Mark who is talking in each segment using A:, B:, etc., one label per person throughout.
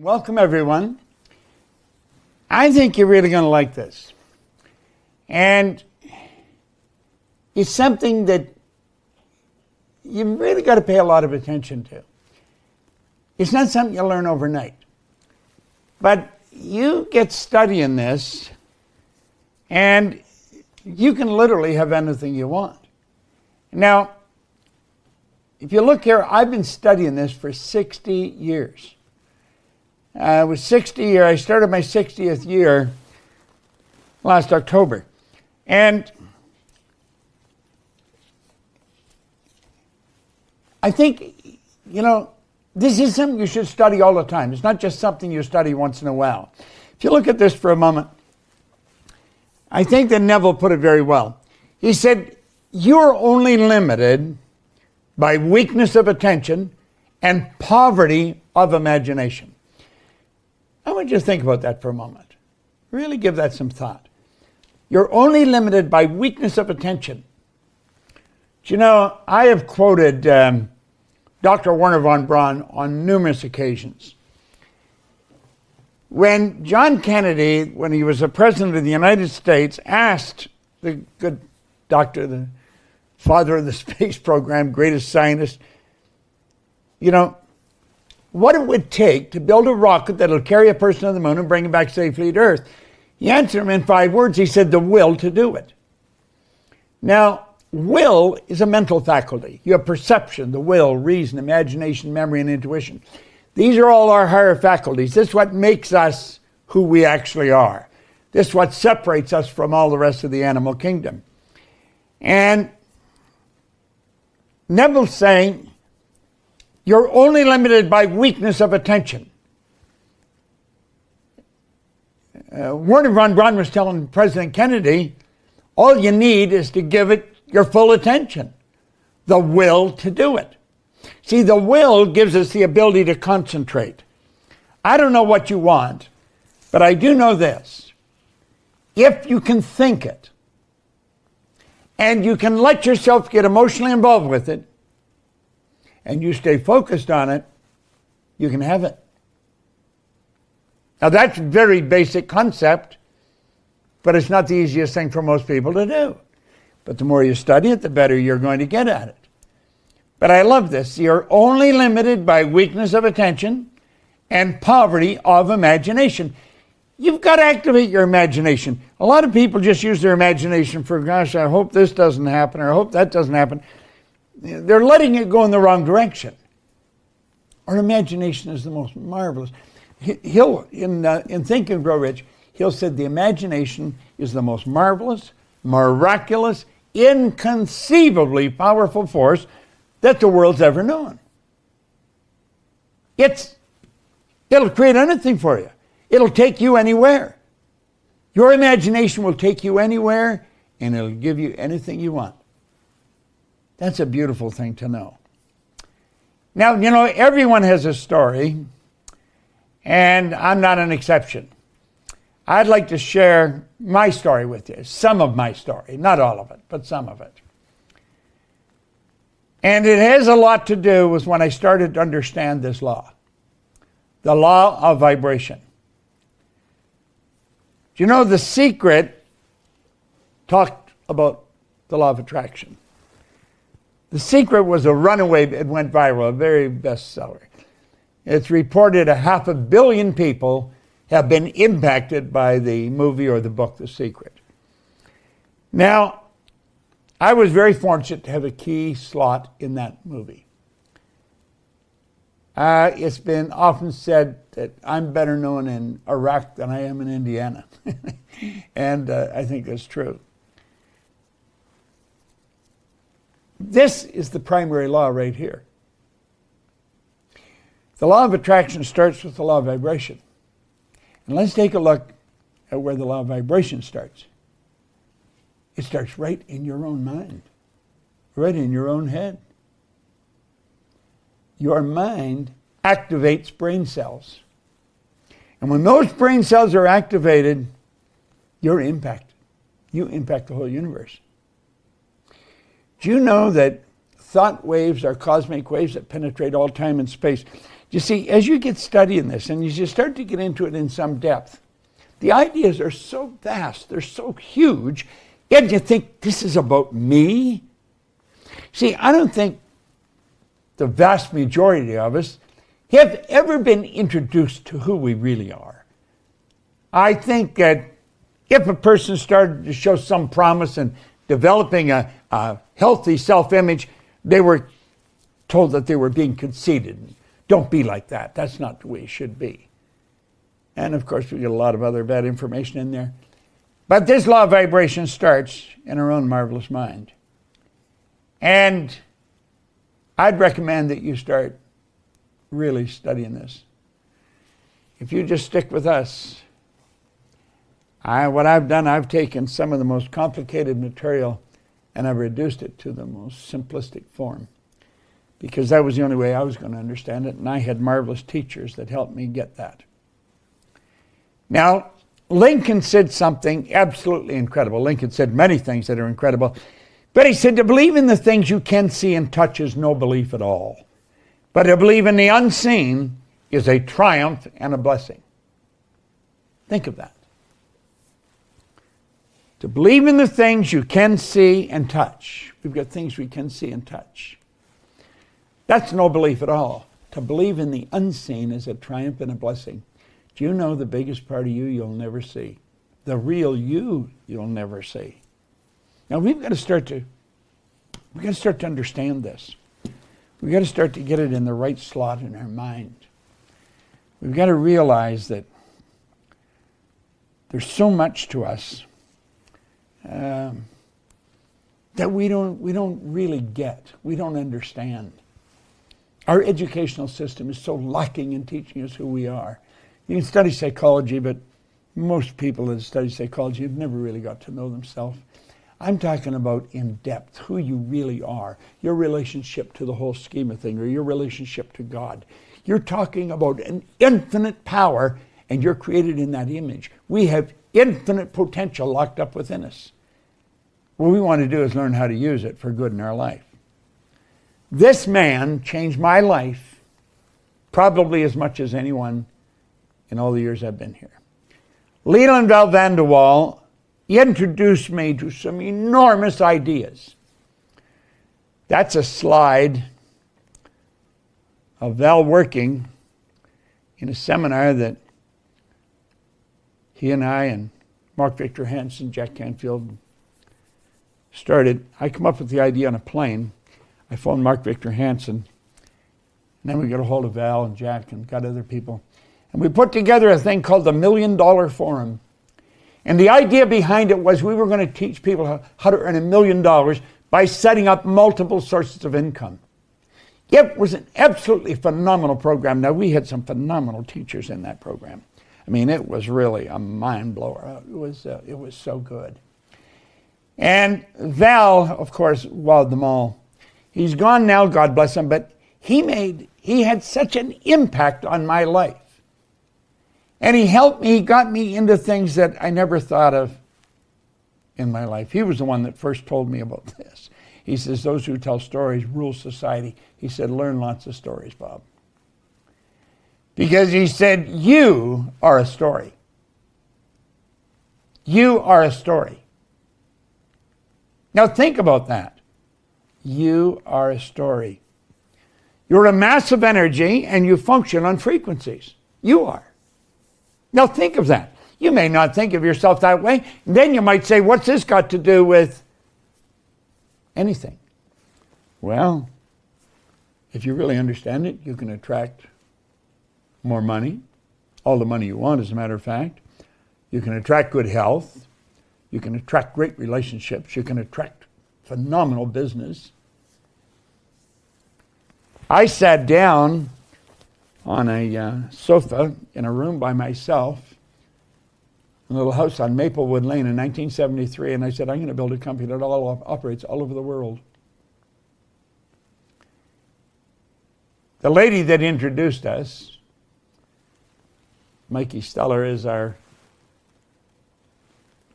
A: Welcome, everyone. I think you're really going to like this. And it's something that you really got to pay a lot of attention to. It's not something you learn overnight. But you get studying this, and you can literally have anything you want. Now, if you look here, I've been studying this for 60 years. I was 60 years. I started my 60th year last October. And I think, this is something you should study all the time. It's not just something you study once in a while. If you look at this for a moment, I think that Neville put it very well. He said, you're only limited by weakness of attention and poverty of imagination. I want you to think about that for a moment. Really give that some thought. You're only limited by weakness of attention. I have quoted Dr. Wernher von Braun on numerous occasions. When John Kennedy, when he was the President of the United States, asked the good doctor, the father of the space program, greatest scientist, what it would take to build a rocket that'll carry a person to the moon and bring him back safely to Earth. He answered him in 5 words. He said, the will to do it. Now, will is a mental faculty. You have perception, the will, reason, imagination, memory, and intuition. These are all our higher faculties. This is what makes us who we actually are. This is what separates us from all the rest of the animal kingdom. And Neville's saying, you're only limited by weakness of attention. Wernher von Braun was telling President Kennedy, all you need is to give it your full attention, the will to do it. See, the will gives us the ability to concentrate. I don't know what you want, but I do know this. If you can think it, and you can let yourself get emotionally involved with it, and you stay focused on it, you can have it. Now that's a very basic concept, but it's not the easiest thing for most people to do. But the more you study it, the better you're going to get at it. But I love this. You're only limited by weakness of attention and poverty of imagination. You've got to activate your imagination. A lot of people just use their imagination for, gosh, I hope this doesn't happen, or I hope that doesn't happen. They're letting it go in the wrong direction. Our imagination is the most marvelous. He'll, in Think and Grow Rich, he'll said the imagination is the most marvelous, miraculous, inconceivably powerful force that the world's ever known. It'll create anything for you. It'll take you anywhere. Your imagination will take you anywhere, and it'll give you anything you want. That's a beautiful thing to know. Now, everyone has a story, and I'm not an exception. I'd like to share my story with you, some of my story, not all of it, but some of it. And it has a lot to do with when I started to understand this law, the law of vibration. The Secret talked about the law of attraction. The Secret was a runaway, it went viral, a very bestseller. It's reported 500 million people have been impacted by the movie or the book, The Secret. Now, I was very fortunate to have a key slot in that movie. It's been often said that I'm better known in Iraq than I am in Indiana. And I think that's true. This is the primary law right here. The law of attraction starts with the law of vibration. And let's take a look at where the law of vibration starts. It starts right in your own mind, right in your own head. Your mind activates brain cells. And when those brain cells are activated, you're impacted. You impact the whole universe. Do you know that thought waves are cosmic waves that penetrate all time and space? You see, as you get studying this and as you start to get into it in some depth, the ideas are so vast, they're so huge, and you think, this is about me? See, I don't think the vast majority of us have ever been introduced to who we really are. I think that if a person started to show some promise in developing a healthy self-image, they were told that they were being conceited. Don't be like that. That's not the way it should be. And of course, we get a lot of other bad information in there. But this law of vibration starts in our own marvelous mind. And I'd recommend that you start really studying this. If you just stick with us, what I've done, I've taken some of the most complicated material and I've reduced it to the most simplistic form, because that was the only way I was going to understand it, and I had marvelous teachers that helped me get that. Now, Lincoln said something absolutely incredible. Lincoln said many things that are incredible, but he said, to believe in the things you can see and touch is no belief at all. But to believe in the unseen is a triumph and a blessing. Think of that. To believe in the things you can see and touch. We've got things we can see and touch. That's no belief at all. To believe in the unseen is a triumph and a blessing. Do you know the biggest part of you you'll never see? The real you you'll never see. Now we've got to start to understand this. We've got to start to get it in the right slot in our mind. We've got to realize that there's so much to us that we don't really get. We don't understand. Our educational system is so lacking in teaching us who we are. You can study psychology, but most people that study psychology have never really got to know themselves. I'm talking about in depth, who you really are, your relationship to the whole scheme of things, or your relationship to God. You're talking about an infinite power, and you're created in that image. We have infinite potential locked up within us. What we want to do is learn how to use it for good in our life. This man changed my life probably as much as anyone in all the years I've been here. Leland Val van de Waal introduced me to some enormous ideas. That's a slide of Val working in a seminar that he and I and Mark Victor Hansen, Jack Canfield started. I come up with the idea on a plane. I phoned Mark Victor Hansen, and then we got a hold of Val and Jack and got other people. And we put together a thing called the $1 Million Forum. And the idea behind it was we were going to teach people how to earn $1 million by setting up multiple sources of income. It was an absolutely phenomenal program. Now, we had some phenomenal teachers in that program. I mean, it was really a mind blower. It was so good. And Val, of course, wowed them all. He's gone now, God bless him, but he had such an impact on my life. And he helped me, he got me into things that I never thought of in my life. He was the one that first told me about this. He says, those who tell stories rule society. He said, learn lots of stories, Bob. Because he said, you are a story. You are a story. Now think about that. You are a story. You're a mass of energy and you function on frequencies. You are. Now think of that. You may not think of yourself that way. Then you might say, what's this got to do with anything? Well, if you really understand it, you can attract more money, all the money you want, as a matter of fact. You can attract good health. You can attract great relationships. You can attract phenomenal business. I sat down on a sofa in a room by myself, in a little house on Maplewood Lane in 1973, and I said, I'm going to build a company that operates all over the world. The lady that introduced us, Mikey Steller, is our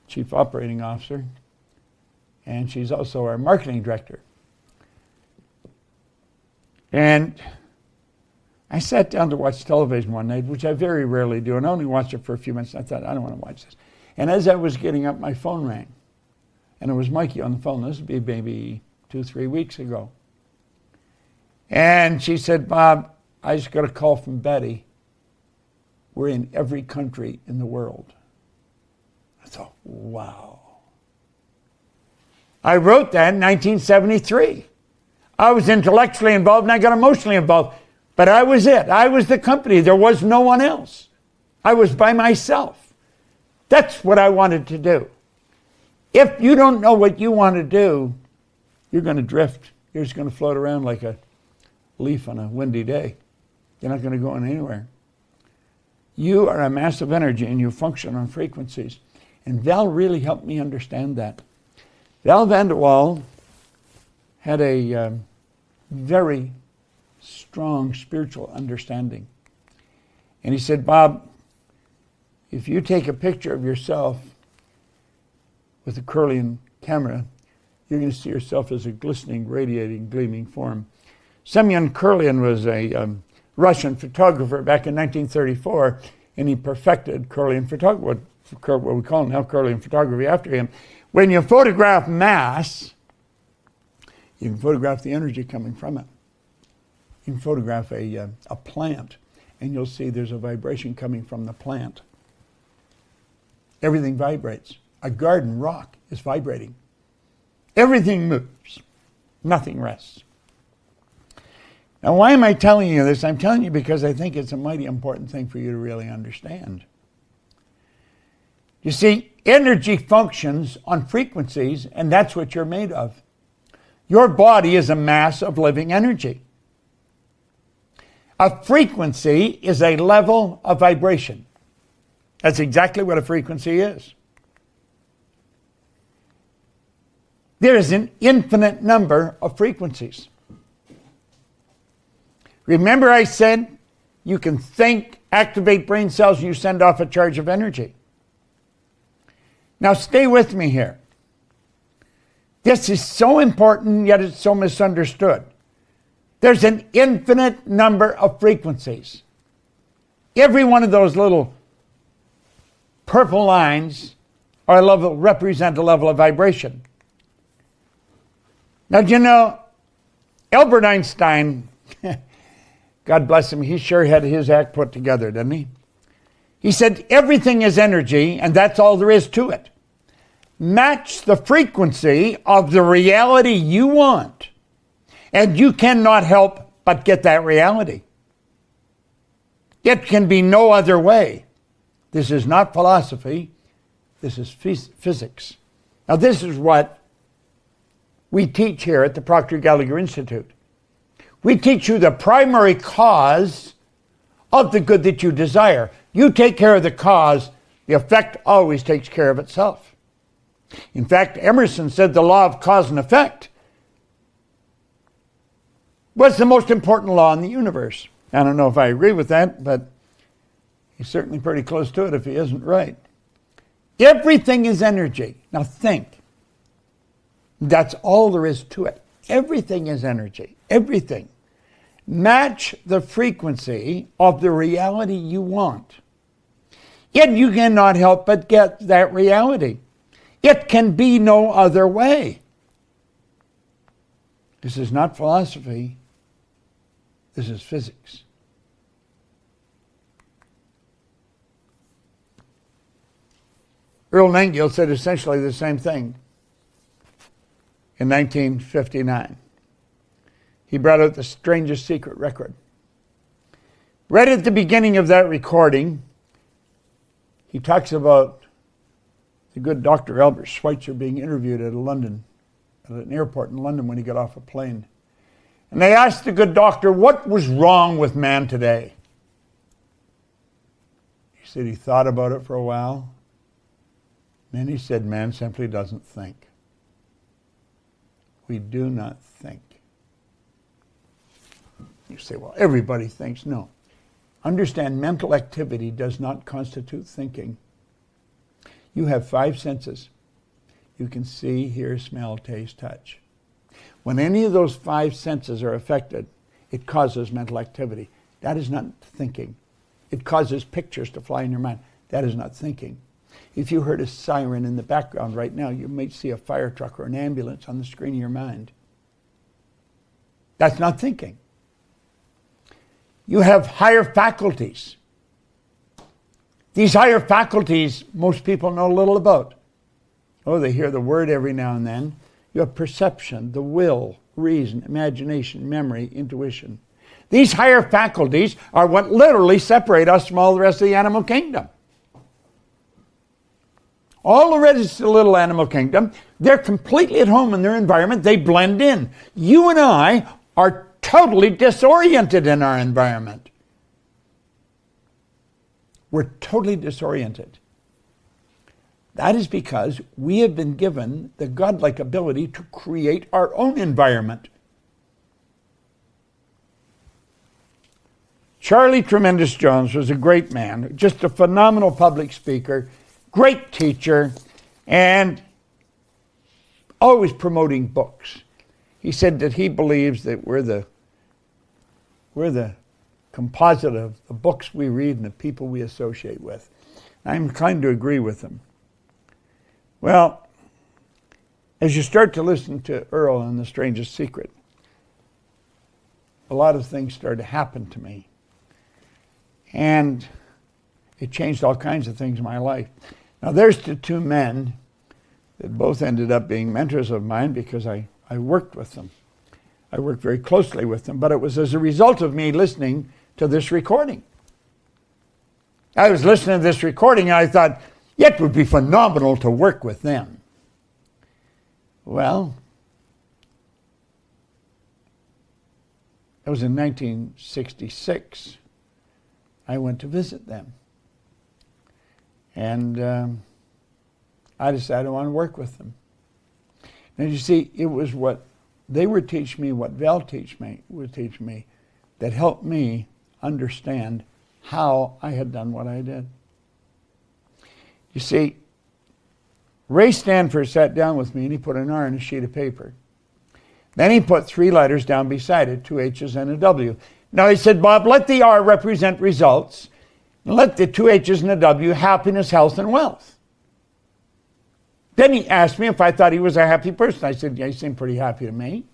A: Chief Operating Officer, and she's also our Marketing Director. And I sat down to watch television one night, which I very rarely do, and I only watched it for a few minutes. I thought, I don't want to watch this. And as I was getting up, my phone rang. And it was Mikey on the phone. This would be maybe 2-3 weeks ago. And she said, Bob, I just got a call from Betty. We're in every country in the world. I thought, wow. I wrote that in 1973. I was intellectually involved and I got emotionally involved. But I was it. I was the company. There was no one else. I was by myself. That's what I wanted to do. If you don't know what you want to do, you're going to drift. You're just going to float around like a leaf on a windy day. You're not going to go anywhere. You are a mass of energy and you function on frequencies. And Val really helped me understand that. Val Vanderwall had a very strong spiritual understanding. And he said, Bob, if you take a picture of yourself with a Kirlian camera, you're going to see yourself as a glistening, radiating, gleaming form. Semyon Kirlian was a Russian photographer back in 1934, and he perfected Kirlian photography, what we call now Kirlian photography after him. When you photograph mass, you can photograph the energy coming from it. You can photograph a plant, and you'll see there's a vibration coming from the plant. Everything vibrates. A garden rock is vibrating. Everything moves. Nothing rests. Now, why am I telling you this? I'm telling you because I think it's a mighty important thing for you to really understand. You see, energy functions on frequencies, and that's what you're made of. Your body is a mass of living energy. A frequency is a level of vibration. That's exactly what a frequency is. There is an infinite number of frequencies. Remember I said you can think, activate brain cells, and you send off a charge of energy. Now stay with me here. This is so important, yet it's so misunderstood. There's an infinite number of frequencies. Every one of those little purple lines represent a level of vibration. Now, do you know, Albert Einstein, God bless him, he sure had his act put together, didn't he? He said, everything is energy, and that's all there is to it. Match the frequency of the reality you want, and you cannot help but get that reality. It can be no other way. This is not philosophy. This is physics. Now, this is what we teach here at the Proctor Gallagher Institute. We teach you the primary cause of the good that you desire. You take care of the cause, the effect always takes care of itself. In fact, Emerson said the law of cause and effect was the most important law in the universe. I don't know if I agree with that, but he's certainly pretty close to it if he isn't right. Everything is energy. Now think. That's all there is to it. Everything is energy. Everything. Match the frequency of the reality you want. Yet you cannot help but get that reality. It can be no other way. This is not philosophy. This is physics. Earl Nightingale said essentially the same thing in 1959. He brought out the strangest secret record. Right at the beginning of that recording, he talks about the good Dr. Albert Schweitzer being interviewed at an airport in London when he got off a plane. And they asked the good doctor, what was wrong with man today? He said he thought about it for a while. Then he said, man simply doesn't think. We do not think. You say, well, everybody thinks. No. Understand, mental activity does not constitute thinking. You have 5 senses. You can see, hear, smell, taste, touch. When any of those 5 senses are affected, it causes mental activity. That is not thinking. It causes pictures to fly in your mind. That is not thinking. If you heard a siren in the background right now, you might see a fire truck or an ambulance on the screen of your mind. That's not thinking. You have higher faculties. These higher faculties, most people know little about. Oh, they hear the word every now and then. You have perception, the will, reason, imagination, memory, intuition. These higher faculties are what literally separate us from all the rest of the animal kingdom. All the rest of the little animal kingdom, they're completely at home in their environment. They blend in. You and I are totally disoriented in our environment. We're totally disoriented. That is because we have been given the godlike ability to create our own environment. Charlie Tremendous Jones was a great man, just a phenomenal public speaker, great teacher, and always promoting books. He said that he believes that we're the composite of the books we read and the people we associate with. I'm inclined to agree with him. Well, as you start to listen to Earl and The Strangest Secret, a lot of things started to happen to me. And it changed all kinds of things in my life. Now, there's the two men that both ended up being mentors of mine because I worked with them. I worked very closely with them, but it was as a result of me listening to this recording. I was listening to this recording and I thought, it would be phenomenal to work with them. Well, it was in 1966. I went to visit them. And I decided I want to work with them. And you see, it was what they would teach me, what Val would teach me, that helped me understand how I had done what I did. You see, Ray Stanford sat down with me and he put an R on a sheet of paper. Then he put 3 letters down beside it, 2 H's and a W. Now he said, Bob, let the R represent results, and let the 2 H's and a W happiness, health, and wealth. Then he asked me if I thought he was a happy person. I said, yeah, he seemed pretty happy to me.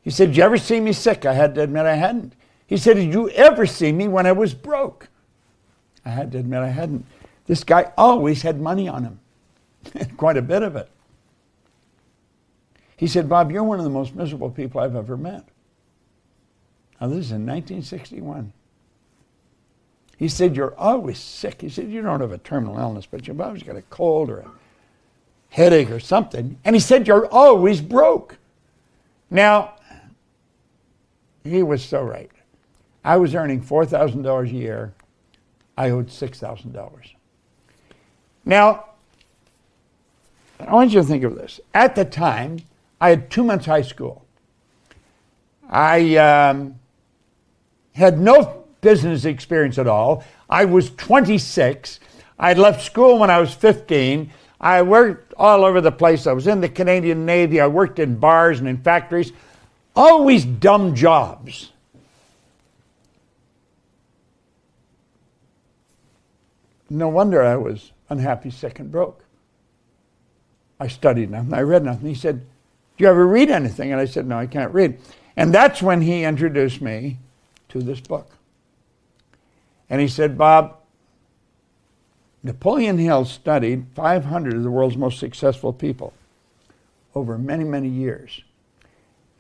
A: He said, did you ever see me sick? I had to admit I hadn't. He said, did you ever see me when I was broke? I had to admit I hadn't. This guy always had money on him, quite a bit of it. He said, Bob, you're one of the most miserable people I've ever met. Now, this is in 1961. He said, you're always sick. He said, you don't have a terminal illness, but you've always got a cold or a headache or something. And he said, you're always broke. Now, he was so right. I was earning $4,000 a year. I owed $6,000. Now, I want you to think of this. At the time, I had 2 months high school. I had no business experience at all. I was 26. I left school when I was 15. I worked all over the place. I was in the Canadian Navy. I worked in bars and in factories. Always dumb jobs. No wonder I was unhappy, sick, and broke. I studied nothing. I read nothing. He said, do you ever read anything? And I said, no, I can't read. And that's when he introduced me to this book. And he said, Bob, Napoleon Hill studied 500 of the world's most successful people over many, many years.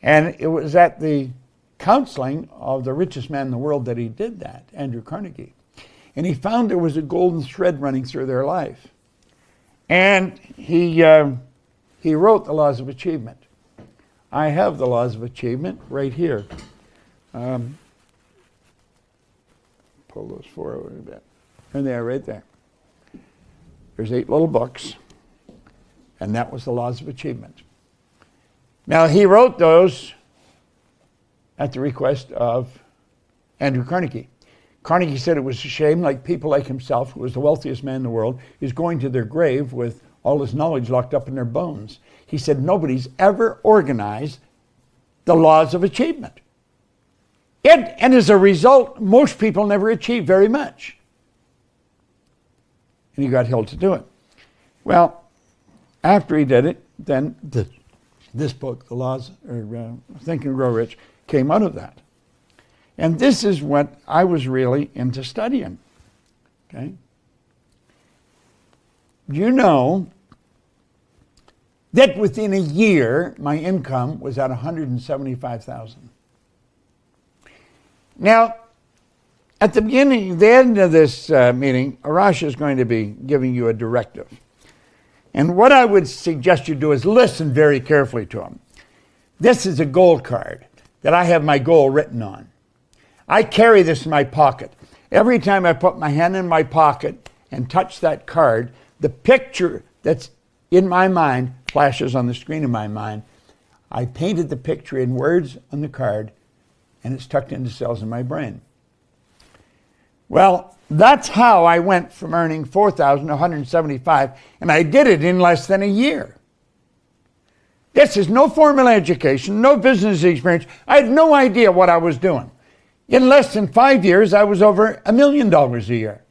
A: And it was at the counseling of the richest man in the world that he did that, Andrew Carnegie. And he found there was a golden thread running through their life. And he wrote the Laws of Achievement. I have the Laws of Achievement right here. Pull those forward a bit. There they are, right there. There's 8 little books, and that was the Laws of Achievement. Now, he wrote those at the request of Andrew Carnegie. Carnegie said it was a shame, like people like himself, who was the wealthiest man in the world, is going to their grave with all his knowledge locked up in their bones. He said nobody's ever organized the Laws of Achievement. And as a result, most people never achieve very much. And he got Hill to do it. Well, after he did it, then this book, The Laws, or Think and Grow Rich, came out of that. And this is what I was really into studying. Okay? You know that within a year, my income was at $175,000. Now, at the end of this meeting, Arash is going to be giving you a directive. And what I would suggest you do is listen very carefully to him. This is a goal card that I have my goal written on. I carry this in my pocket. Every time I put my hand in my pocket and touch that card, the picture that's in my mind flashes on the screen of my mind. I painted the picture in words on the card, and it's tucked into cells in my brain. Well, that's how I went from earning $4,000 to $175,000, and I did it in less than a year. This is no formal education, no business experience. I had no idea what I was doing. In less than 5 years, I was over $1 million a year.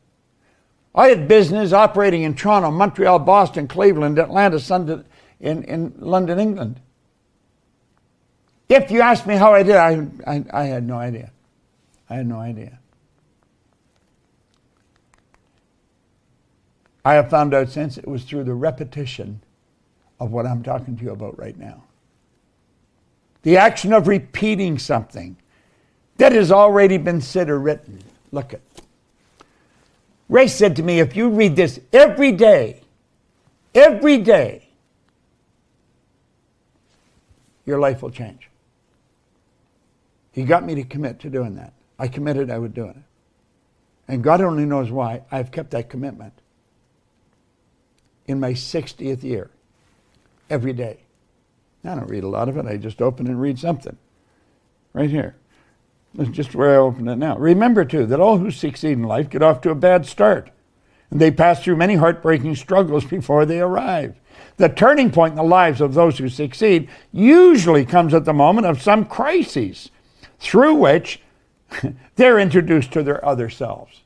A: I had business operating in Toronto, Montreal, Boston, Cleveland, Atlanta, in London, England. If you ask me how I did, I had no idea. I had no idea. I have found out since it was through the repetition of what I'm talking to you about right now. The action of repeating something that has already been said or written. Look at. Ray said to me, if you read this every day, your life will change. He got me to commit to doing that. I committed I would do it. And God only knows why I've kept that commitment. In my 60th year, every day. I don't read a lot of it. I just open and read something. Right here. That's just where I open it now. Remember, too, that all who succeed in life get off to a bad start. And they pass through many heartbreaking struggles before they arrive. The turning point in the lives of those who succeed usually comes at the moment of some crises, through which they're introduced to their other selves.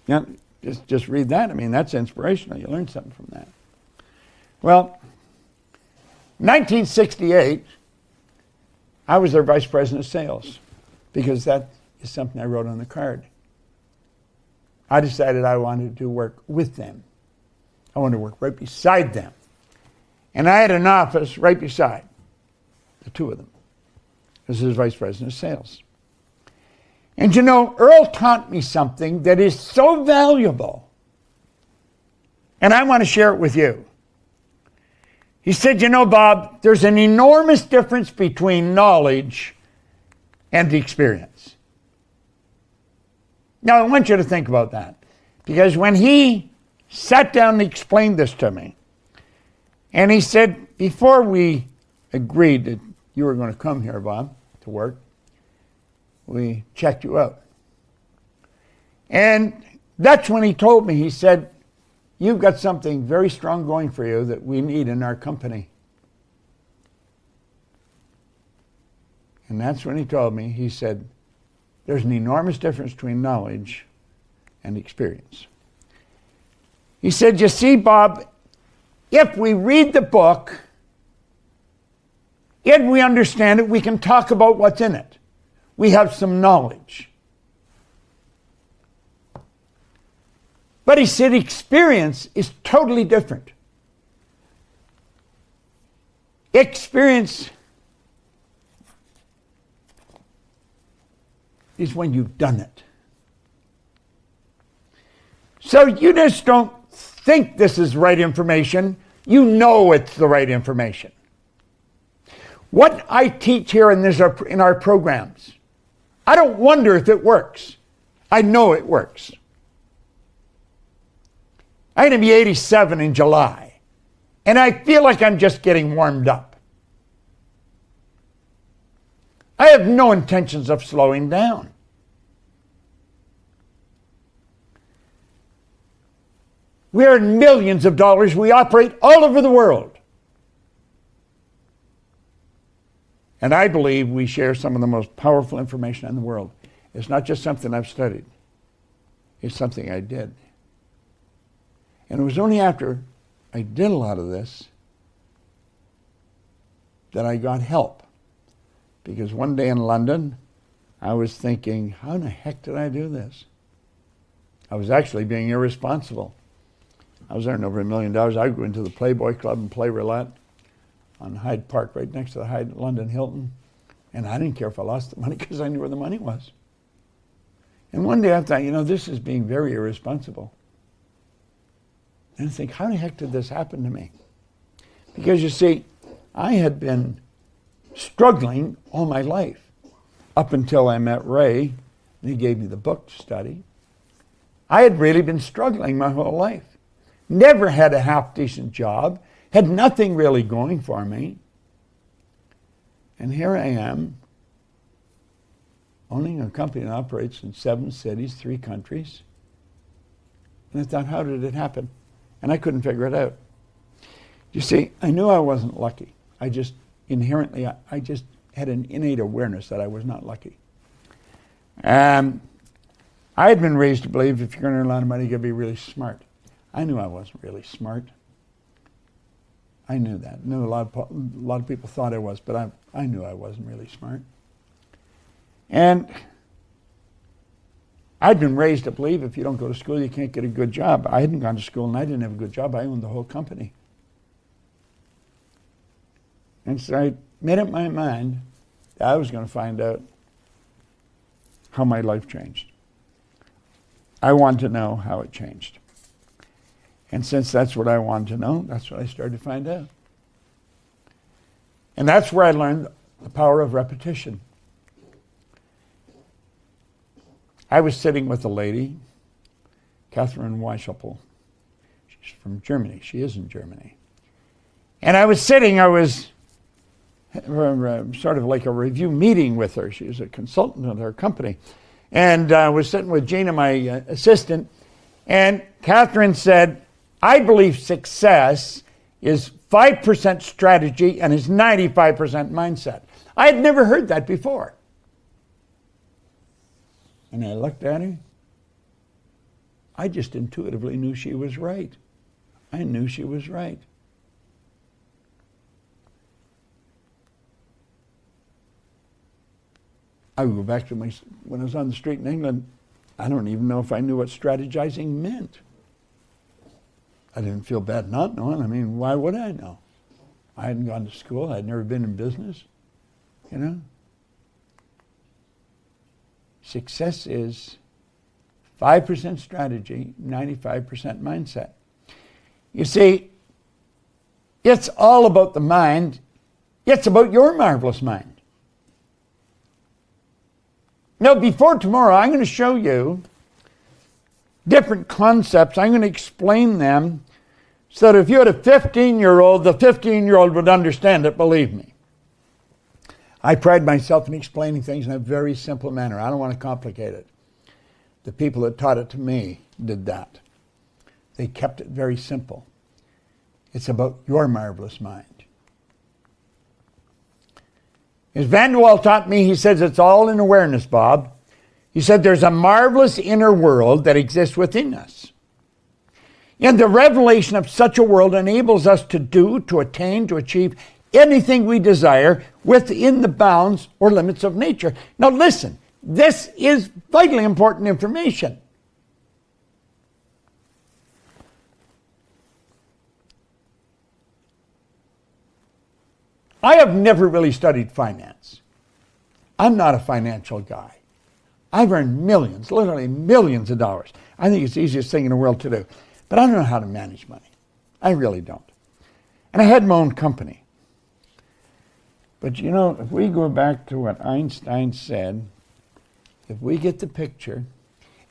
A: Yeah. Just read that. I mean, that's inspirational. You learn something from that. Well, 1968, I was their vice president of sales because that is something I wrote on the card. I decided I wanted to work with them. I wanted to work right beside them. And I had an office right beside the two of them. This is vice president of sales. And you know, Earl taught me something that is so valuable. And I want to share it with you. He said, you know, Bob, there's an enormous difference between knowledge and experience. Now, I want you to think about that. Because when he sat down and explained this to me, and he said, before we agreed that you were going to come here, Bob, to work, we checked you out. And that's when he told me, he said, you've got something very strong going for you that we need in our company. And that's when he told me, he said, there's an enormous difference between knowledge and experience. He said, you see, Bob, if we read the book, if we understand it, we can talk about what's in it. We have some knowledge. But he said experience is totally different. Experience is when you've done it. So you just don't think this is right information. You know it's the right information. What I teach here in our programs, I don't wonder if it works. I know it works. I'm going to be 87 in July, and I feel like I'm just getting warmed up. I have no intentions of slowing down. We earn millions of dollars. We operate all over the world. And I believe we share some of the most powerful information in the world. It's not just something I've studied. It's something I did. And it was only after I did a lot of this that I got help. Because one day in London, I was thinking, how in the heck did I do this? I was actually being irresponsible. I was earning over $1 million. I would go into the Playboy Club and play roulette on Hyde Park, right next to the London Hilton. And I didn't care if I lost the money because I knew where the money was. And one day I thought, this is being very irresponsible. And I think, how the heck did this happen to me? Because you see, I had been struggling all my life up until I met Ray, and he gave me the book to study. I had really been struggling my whole life. Never had a half-decent job, had nothing really going for me. And here I am, owning a company that operates in 7 cities, 3 countries. And I thought, how did it happen? And I couldn't figure it out. You see, I knew I wasn't lucky. I just inherently, I just had an innate awareness that I was not lucky. I had been raised to believe if you're going to earn a lot of money, you got to be really smart. I knew I wasn't really smart. I knew that. I knew a lot of people thought I was, but I knew I wasn't really smart. And I'd been raised to believe if you don't go to school, you can't get a good job. I hadn't gone to school and I didn't have a good job. I owned the whole company. And so I made up my mind that I was going to find out how my life changed. I wanted to know how it changed. And since that's what I wanted to know, that's what I started to find out. And that's where I learned the power of repetition. I was sitting with a lady, Catherine Weishaupt. She's from Germany. She is in Germany. And I was sort of like a review meeting with her. She was a consultant at her company. And I was sitting with Gina, my assistant, and Catherine said, I believe success is 5% strategy and is 95% mindset. I had never heard that before. And I looked at her. I just intuitively knew she was right. I knew she was right. I would go back to when I was on the street in England, I don't even know if I knew what strategizing meant. I didn't feel bad not knowing. I mean, why would I know? I hadn't gone to school. I'd never been in business, Success is 5% strategy, 95% mindset. You see, it's all about the mind. It's about your marvelous mind. Now, before tomorrow, I'm going to show you different concepts. I'm going to explain them so that if you had a 15-year-old, the 15-year-old would understand it, believe me. I pride myself in explaining things in a very simple manner. I don't want to complicate it. The people that taught it to me did that. They kept it very simple. It's about your marvelous mind. As Van de Waal taught me, he says it's all in awareness, Bob. He said there's a marvelous inner world that exists within us. And the revelation of such a world enables us to do, to attain, to achieve anything we desire within the bounds or limits of nature. Now listen, this is vitally important information. I have never really studied finance. I'm not a financial guy. I've earned millions, literally millions of dollars. I think it's the easiest thing in the world to do. But I don't know how to manage money. I really don't. And I had my own company. But if we go back to what Einstein said, if we get the picture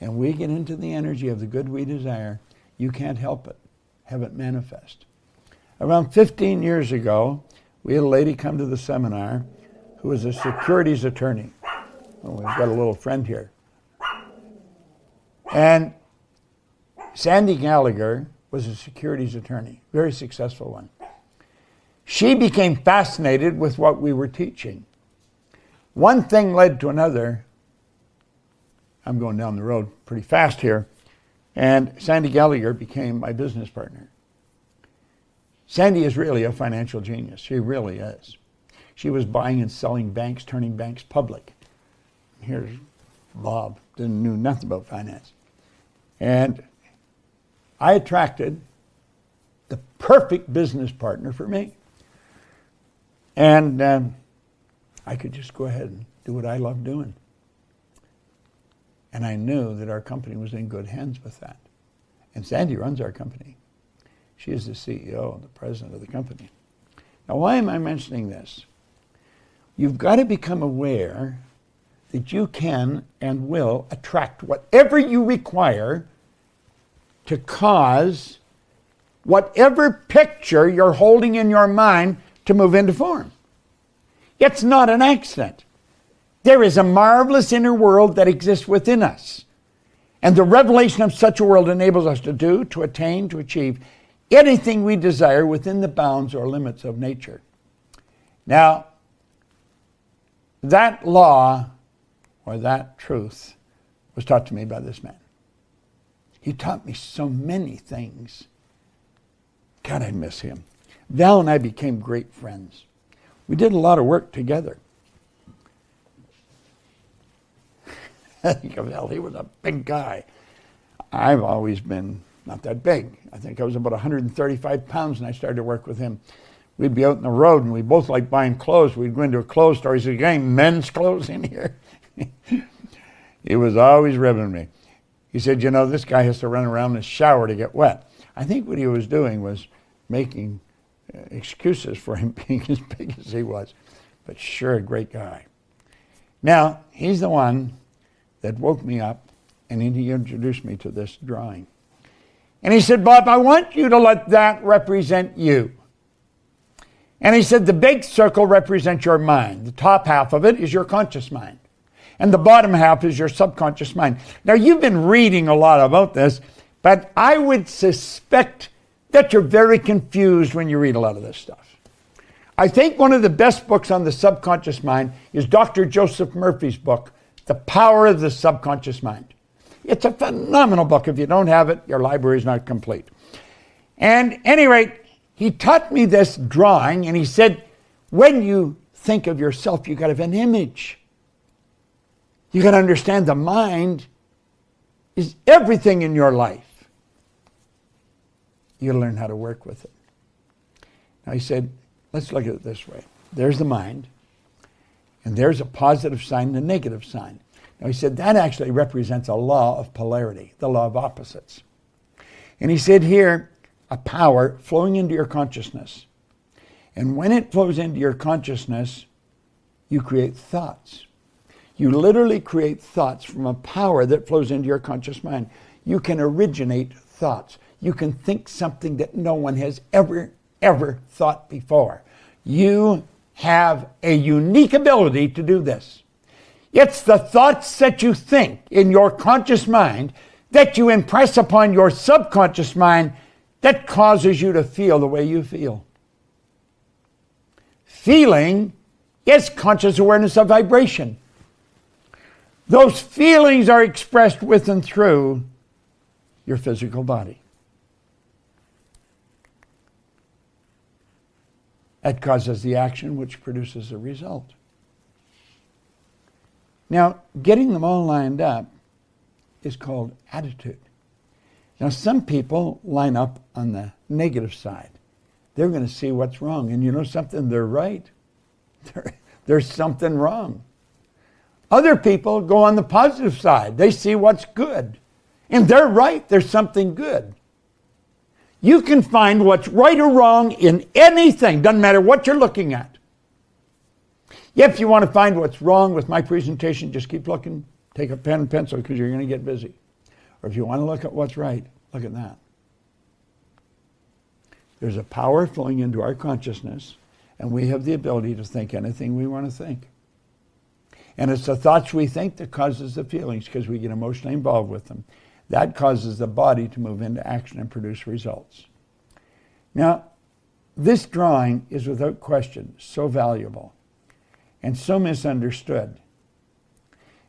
A: and we get into the energy of the good we desire, you can't help it. Have it manifest. Around 15 years ago, we had a lady come to the seminar who was a securities attorney. Well, we've got a little friend here. And Sandy Gallagher was a securities attorney, very successful one. She became fascinated with what we were teaching. one thing led to another. I'm going down the road pretty fast here. And Sandy Gallagher became my business partner. Sandy is really a financial genius. She really is. She was buying and selling banks, turning banks public. Here's Bob, knew nothing about finance. And I attracted the perfect business partner for me. And I could just go ahead and do what I love doing. And I knew that our company was in good hands with that. And Sandy runs our company. She is the CEO and the president of the company. Now, why am I mentioning this? You've got to become aware that you can and will attract whatever you require to cause whatever picture you're holding in your mind to move into form. It's not an accident. There is a marvelous inner world that exists within us. And the revelation of such a world enables us to do, to attain, to achieve anything we desire within the bounds or limits of nature. Now, that law or that truth was taught to me by this man. He taught me so many things. God, I miss him. Val and I became great friends. We did a lot of work together. Val, he was a big guy. I've always been not that big. I think I was about 135 pounds when I started to work with him. We'd be out on the road and we both liked buying clothes. We'd go into a clothes store. He said, "You got any men's clothes in here?" He was always ribbing me. He said, "You know, this guy has to run around in the shower to get wet." I think what he was doing was making excuses for him being as big as he was. But sure, a great guy. Now, he's the one that woke me up and he introduced me to this drawing. And he said, "Bob, I want you to let that represent you." And he said, the big circle represents your mind. The top half of it is your conscious mind. And the bottom half is your subconscious mind. Now, you've been reading a lot about this, but I would suspect that you're very confused when you read a lot of this stuff. I think one of the best books on the subconscious mind is Dr. Joseph Murphy's book, The Power of the Subconscious Mind. It's a phenomenal book. If you don't have it, your library is not complete. And at any rate, he taught me this drawing, and he said, when you think of yourself, you got to have an image. You got to understand the mind is everything in your life. You got to learn how to work with it. Now he said, let's look at it this way. There's the mind, and there's a positive sign and a negative sign. Now he said that actually represents a law of polarity, the law of opposites. And he said here, a power flowing into your consciousness. And when it flows into your consciousness, you create thoughts. You literally create thoughts from a power that flows into your conscious mind. You can originate thoughts. You can think something that no one has ever thought before. You have a unique ability to do this. It's the thoughts that you think in your conscious mind that you impress upon your subconscious mind that causes you to feel the way you feel. Feeling is conscious awareness of vibration. Those feelings are expressed with and through your physical body. That causes the action which produces the result. Now, getting them all lined up is called attitude. Now, some people line up on the negative side. They're going to see what's wrong. And you know something? They're right. There's something wrong. Other people go on the positive side. They see what's good. And they're right. There's something good. You can find what's right or wrong in anything. Doesn't matter what you're looking at. If you want to find what's wrong with my presentation, just keep looking. Take a pen and pencil because you're going to get busy. Or if you want to look at what's right, look at that. There's a power flowing into our consciousness, and we have the ability to think anything we want to think. And it's the thoughts we think that causes the feelings because we get emotionally involved with them. That causes the body to move into action and produce results. Now, this drawing is without question so valuable. and so misunderstood.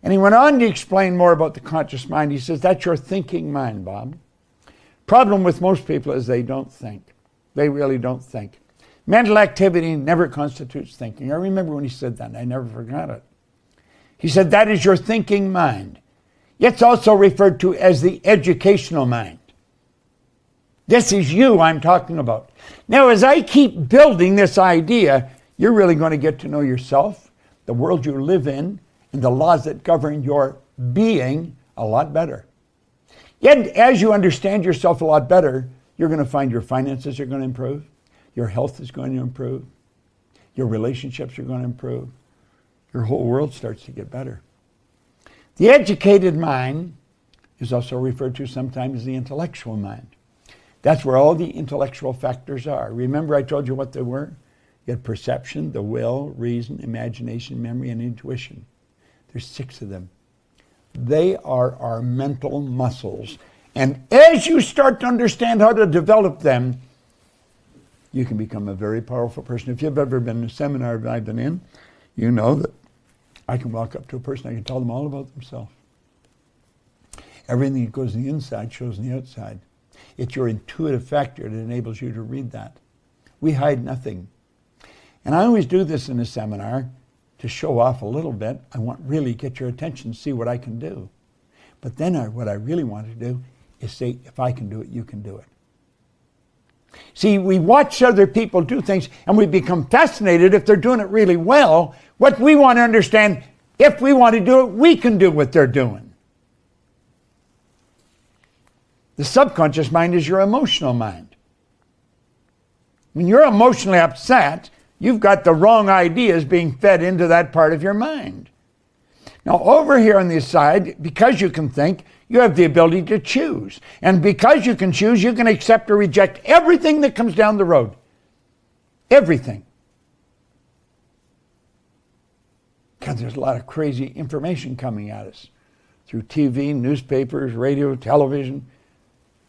A: And he went on to explain more about the conscious mind. He says, that's your thinking mind, Bob. Problem with most people is they don't think. They really don't think. Mental activity never constitutes thinking. I remember when he said that, and I never forgot it. He said, that is your thinking mind. It's also referred to as the educational mind. This is you I'm talking about. Now, as I keep building this idea, you're really going to get to know yourself, the world you live in, and the laws that govern your being a lot better. Yet, as you understand yourself a lot better, you're going to find your finances are going to improve, your health is going to improve, your relationships are going to improve, your whole world starts to get better. The educated mind is also referred to sometimes as the intellectual mind. That's where all the intellectual factors are. Remember I told you what they were? You had perception, the will, reason, imagination, memory, and intuition. There's 6 of them. They are our mental muscles. And as you start to understand how to develop them, you can become a very powerful person. If you've ever been in a seminar that I've been in, you know that I can walk up to a person, I can tell them all about themselves. Everything that goes on the inside shows on the outside. It's your intuitive factor that enables you to read that. We hide nothing. And I always do this in a seminar to show off a little bit. I want really get your attention, see what I can do. But then what I really want to do is say, if I can do it, you can do it. See, we watch other people do things and we become fascinated if they're doing it really well. What we want to understand, if we want to do it, we can do what they're doing. The subconscious mind is your emotional mind. When you're emotionally upset, you've got the wrong ideas being fed into that part of your mind. Now, over here on this side, because you can think, you have the ability to choose. And because you can choose, you can accept or reject everything that comes down the road. Everything. Because there's a lot of crazy information coming at us through TV, newspapers, radio, television.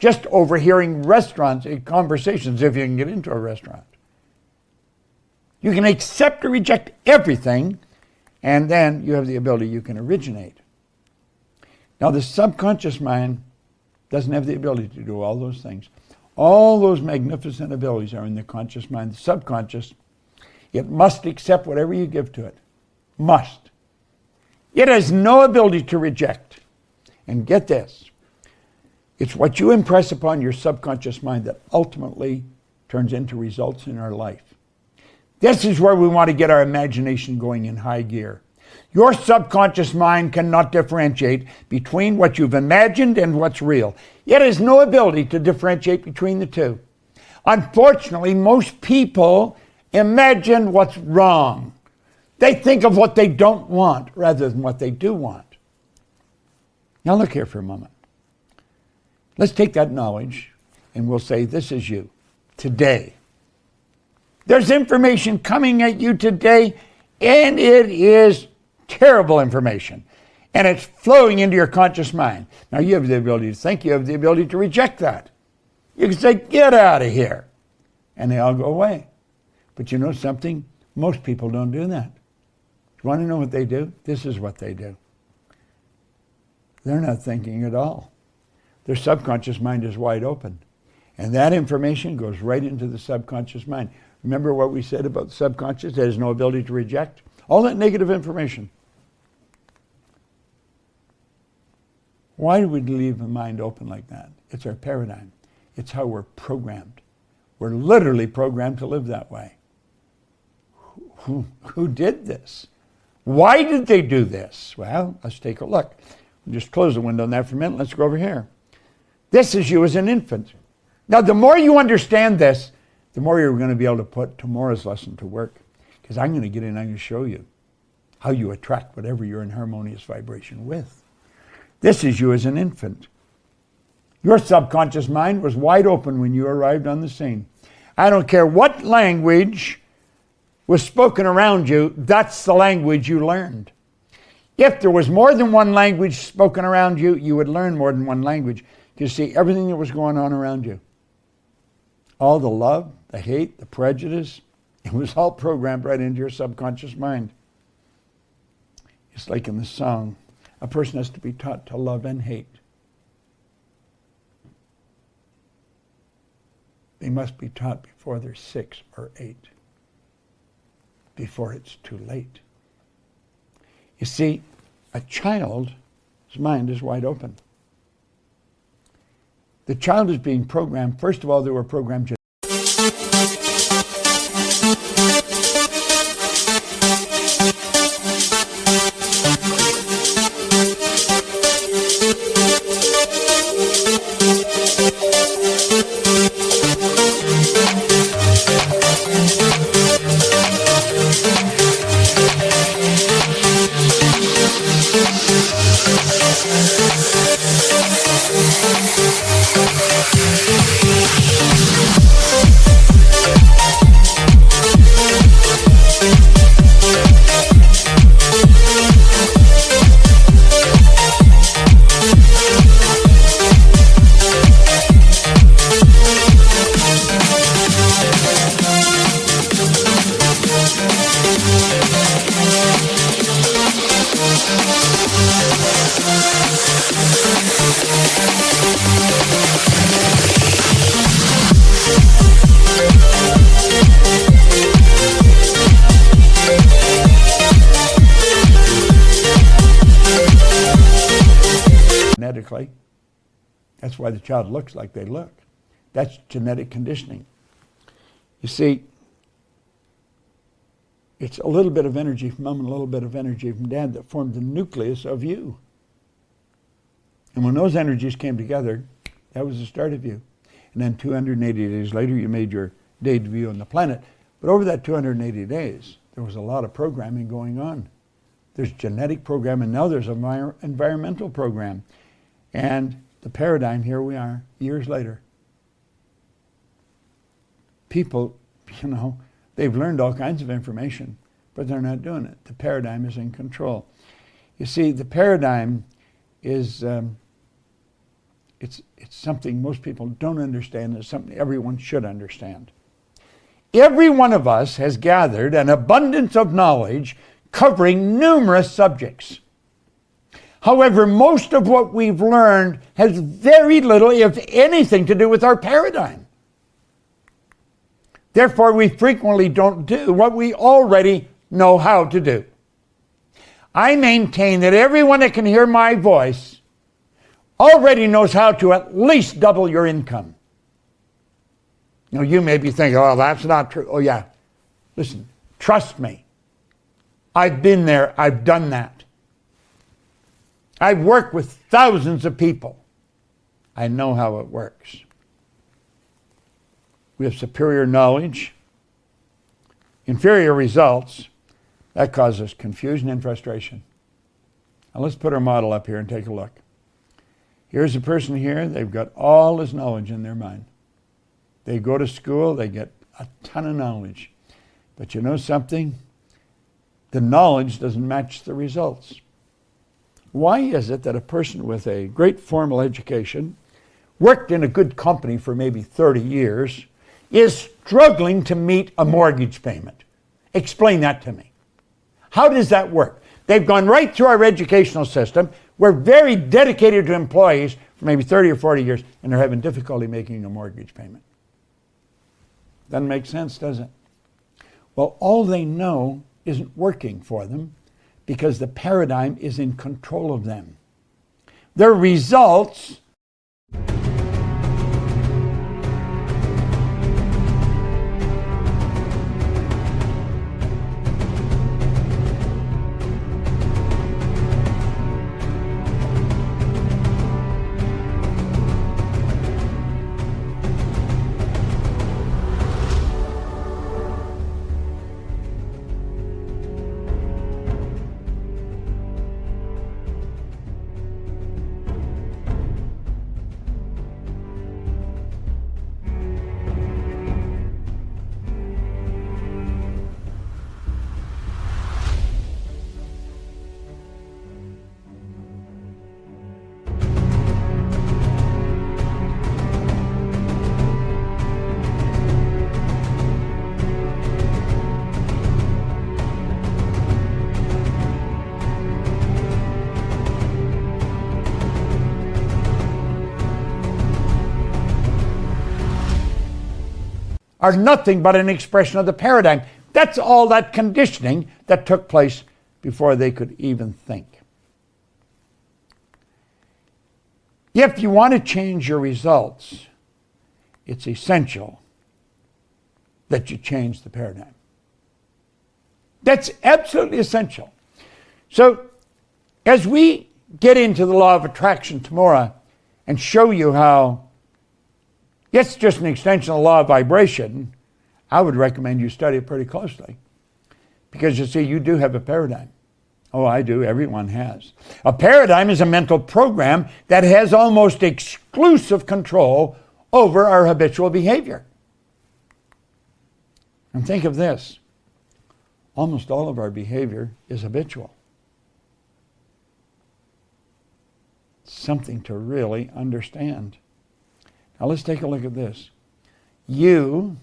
A: Just overhearing restaurants, conversations, if you can get into a restaurant. You can accept or reject everything, and then you have the ability you can originate. Now, the subconscious mind doesn't have the ability to do all those things. All those magnificent abilities are in the conscious mind. The subconscious, it must accept whatever you give to it. Must. It has no ability to reject. And get this, it's what you impress upon your subconscious mind that ultimately turns into results in our life. This is where we want to get our imagination going in high gear. Your subconscious mind cannot differentiate between what you've imagined and what's real. It has no ability to differentiate between the two. Unfortunately, most people imagine what's wrong. They think of what they don't want rather than what they do want. Now look here for a moment. Let's take that knowledge and we'll say, this is you today. There's information coming at you today, and it is terrible information. And it's flowing into your conscious mind. Now you have the ability to think, you have the ability to reject that. You can say, get out of here. And they all go away. But you know something? Most people don't do that. You want to know what they do? This is what they do. They're not thinking at all. Their subconscious mind is wide open. And that information goes right into the subconscious mind. Remember what we said about the subconscious? It has no ability to reject all that negative information. Why do we leave the mind open like that? It's our paradigm. It's how we're programmed. We're literally programmed to live that way. Who did this? Why did they do this? Well, let's take a look. We'll just close the window on that for a minute. Let's go over here. This is you as an infant. Now, the more you understand this, the more you're going to be able to put tomorrow's lesson to work. Because I'm going to get in and I'm going to show you how you attract whatever you're in harmonious vibration with. This is you as an infant. Your subconscious mind was wide open when you arrived on the scene. I don't care what language was spoken around you, that's the language you learned. If there was more than one language spoken around you, you would learn more than one language. You see everything that was going on around you. All the love, the hate, the prejudice, it was all programmed right into your subconscious mind. It's like in the song, a person has to be taught to love and hate. They must be taught before they're 6 or 8, before it's too late. You see, a child's mind is wide open. The child is being programmed. First of all, they were programmed genetically. That's why the child looks like they look. That's genetic conditioning. You see, it's a little bit of energy from mom and a little bit of energy from dad that formed the nucleus of you. And when those energies came together, that was the start of you. And then 280 days later, you made your debut on the planet. But over that 280 days, there was a lot of programming going on. There's genetic program, and now there's an environmental program. And the paradigm, here we are, years later. People, they've learned all kinds of information, but they're not doing it. The paradigm is in control. You see, the paradigm is, it's something most people don't understand. It's something everyone should understand. Every one of us has gathered an abundance of knowledge covering numerous subjects. However, most of what we've learned has very little, if anything, to do with our paradigm. Therefore, we frequently don't do what we already know how to do. I maintain that everyone that can hear my voice already knows how to at least double your income. Now, you may be thinking, oh, that's not true. Oh, yeah. Listen, trust me. I've been there. I've done that. I've worked with thousands of people. I know how it works. We have superior knowledge, inferior results. That causes confusion and frustration. Now let's put our model up here and take a look. Here's a person here. They've got all this knowledge in their mind. They go to school. They get a ton of knowledge. But you know something? The knowledge doesn't match the results. Why is it that a person with a great formal education, worked in a good company for maybe 30 years, is struggling to meet a mortgage payment? Explain that to me. How does that work? They've gone right through our educational system. We're very dedicated to employees for maybe 30 or 40 years, and they're having difficulty making a mortgage payment. Doesn't make sense, does it? Well, all they know isn't working for them because the paradigm is in control of them. Their results are nothing but an expression of the paradigm. That's all that conditioning that took place before they could even think. If you want to change your results, it's essential that you change the paradigm. That's absolutely essential. So, as we get into the law of attraction tomorrow and show you how it's just an extension of the law of vibration, I would recommend you study it pretty closely. Because you see, you do have a paradigm. Oh, I do. Everyone has. A paradigm is a mental program that has almost exclusive control over our habitual behavior. And think of this. Almost all of our behavior is habitual. Something to really understand. Now let's take a look at this. You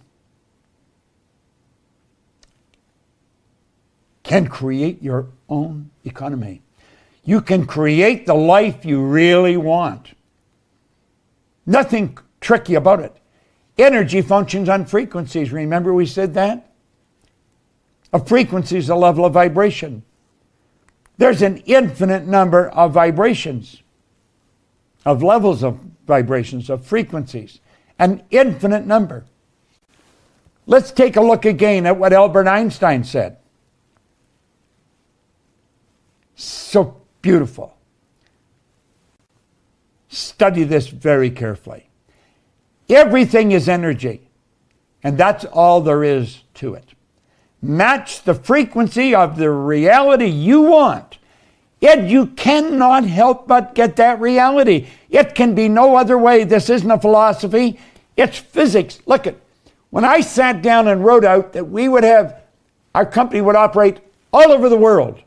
A: can create your own economy. You can create the life you really want. Nothing tricky about it. Energy functions on frequencies. Remember we said that? A frequency is a level of vibration. There's an infinite number of vibrations, of levels of vibrations, of frequencies. An infinite number. Let's take a look again at what Albert Einstein said. So beautiful. Study this very carefully. Everything is energy, and that's all there is to it. Match the frequency of the reality you want, and you cannot help but get that reality. It can be no other way. This isn't a philosophy. It's physics. Look at, when I sat down and wrote out that we would have, our company would operate all over the world,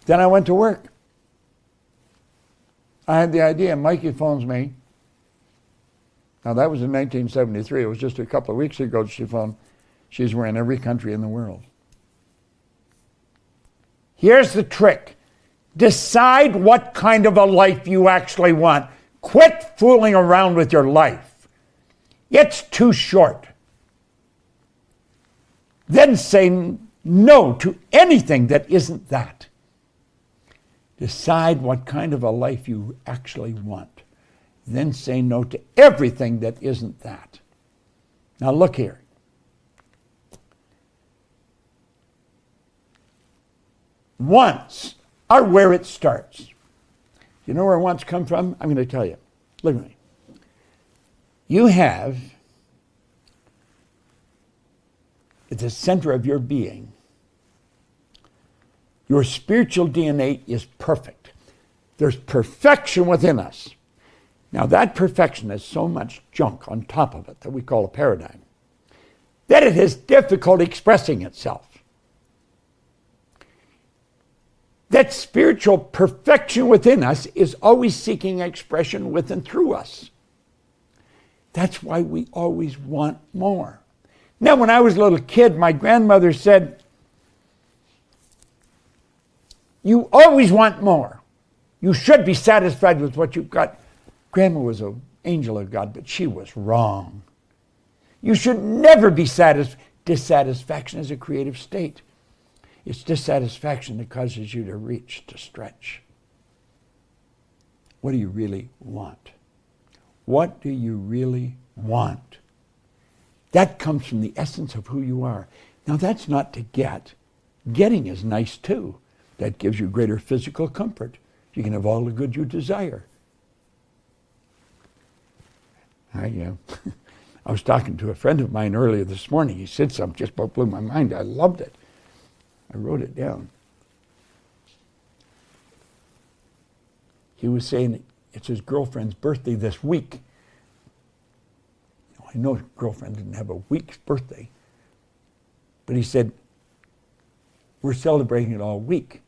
A: then I went to work. I had the idea. Mikey phones me. Now that was in 1973. It was just a couple of weeks ago she phoned. We're in every country in the world. Here's the trick. Decide what kind of a life you actually want. Quit fooling around with your life. It's too short. Then say no to anything that isn't that. Decide what kind of a life you actually want. Then say no to everything that isn't that. Now look here. Wants are where it starts. You know where wants come from? I'm going to tell you. Look at me. You have, at the center of your being, your spiritual DNA is perfect. There's perfection within us. Now that perfection has so much junk on top of it that we call a paradigm, that it has difficulty expressing itself. That spiritual perfection within us is always seeking expression with and through us. That's why we always want more. Now, when I was a little kid, my grandmother said, you always want more. You should be satisfied with what you've got. Grandma was an angel of God, but she was wrong. You should never be satisfied. Dissatisfaction is a creative state. It's dissatisfaction that causes you to reach, to stretch. What do you really want? What do you really want? That comes from the essence of who you are. Now that's not to get. Getting is nice too. That gives you greater physical comfort. You can have all the good you desire. I was talking to a friend of mine earlier this morning. He said something just about blew my mind. I loved it. I wrote it down. He was saying it's his girlfriend's birthday this week. I know his girlfriend didn't have a week's birthday, but he said, we're celebrating it all week.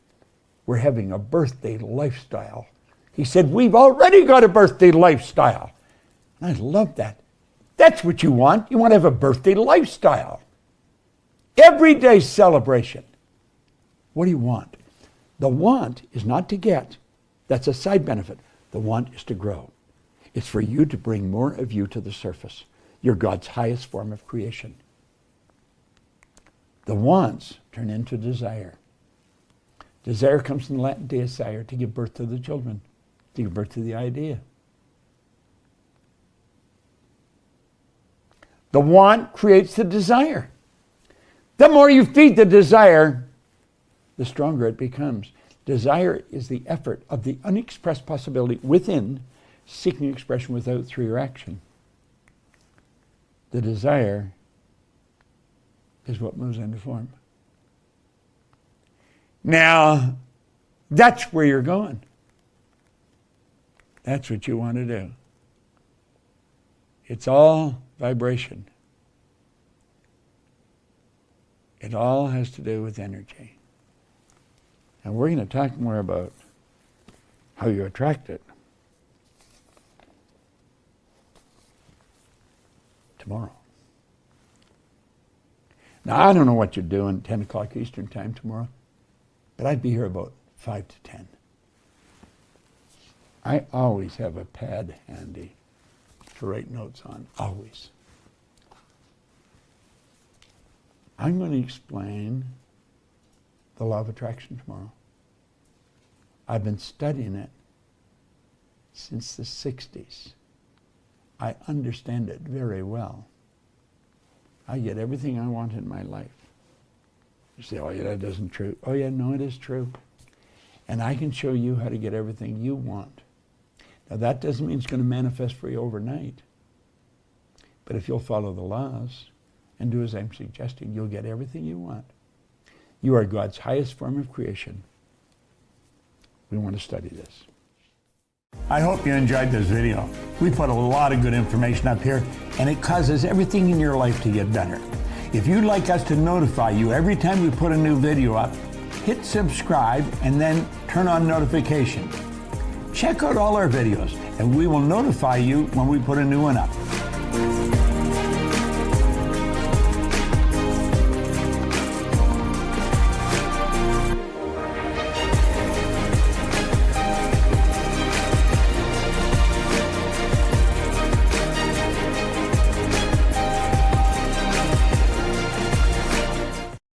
A: We're having a birthday lifestyle. He said, we've already got a birthday lifestyle. And I love that. That's what you want. You want to have a birthday lifestyle. Everyday celebration. What do you want? The want is not to get. That's a side benefit. The want is to grow. It's for you to bring more of you to the surface. You're God's highest form of creation. The wants turn into desire. Desire comes from the Latin desire, to give birth to the children, to give birth to the idea. The want creates the desire. The more you feed the desire, the stronger it becomes. Desire is the effort of the unexpressed possibility within, seeking expression without through your action. The desire is what moves into form. Now, that's where you're going. That's what you want to do. It's all vibration. It all has to do with energy. And we're going to talk more about how you attract it tomorrow. Now, I don't know what you're doing 10 o'clock Eastern time tomorrow, but I'd be here about 5 to 10. I always have a pad handy to write notes on, always. I'm going to explain the law of attraction tomorrow. I've been studying it since the 60s. I understand it very well. I get everything I want in my life. You say, oh yeah, that isn't true. Oh yeah, no, it is true. And I can show you how to get everything you want. Now that doesn't mean it's going to manifest for you overnight. But if you'll follow the laws and do as I'm suggesting, you'll get everything you want. You are God's highest form of creation. We want to study this. I hope you enjoyed this video. We put a lot of good information up here, and it causes everything in your life to get better. If you'd like us to notify you every time we put a new video up, hit subscribe and then turn on notifications. Check out all our videos, and we will notify you when we put a new one up.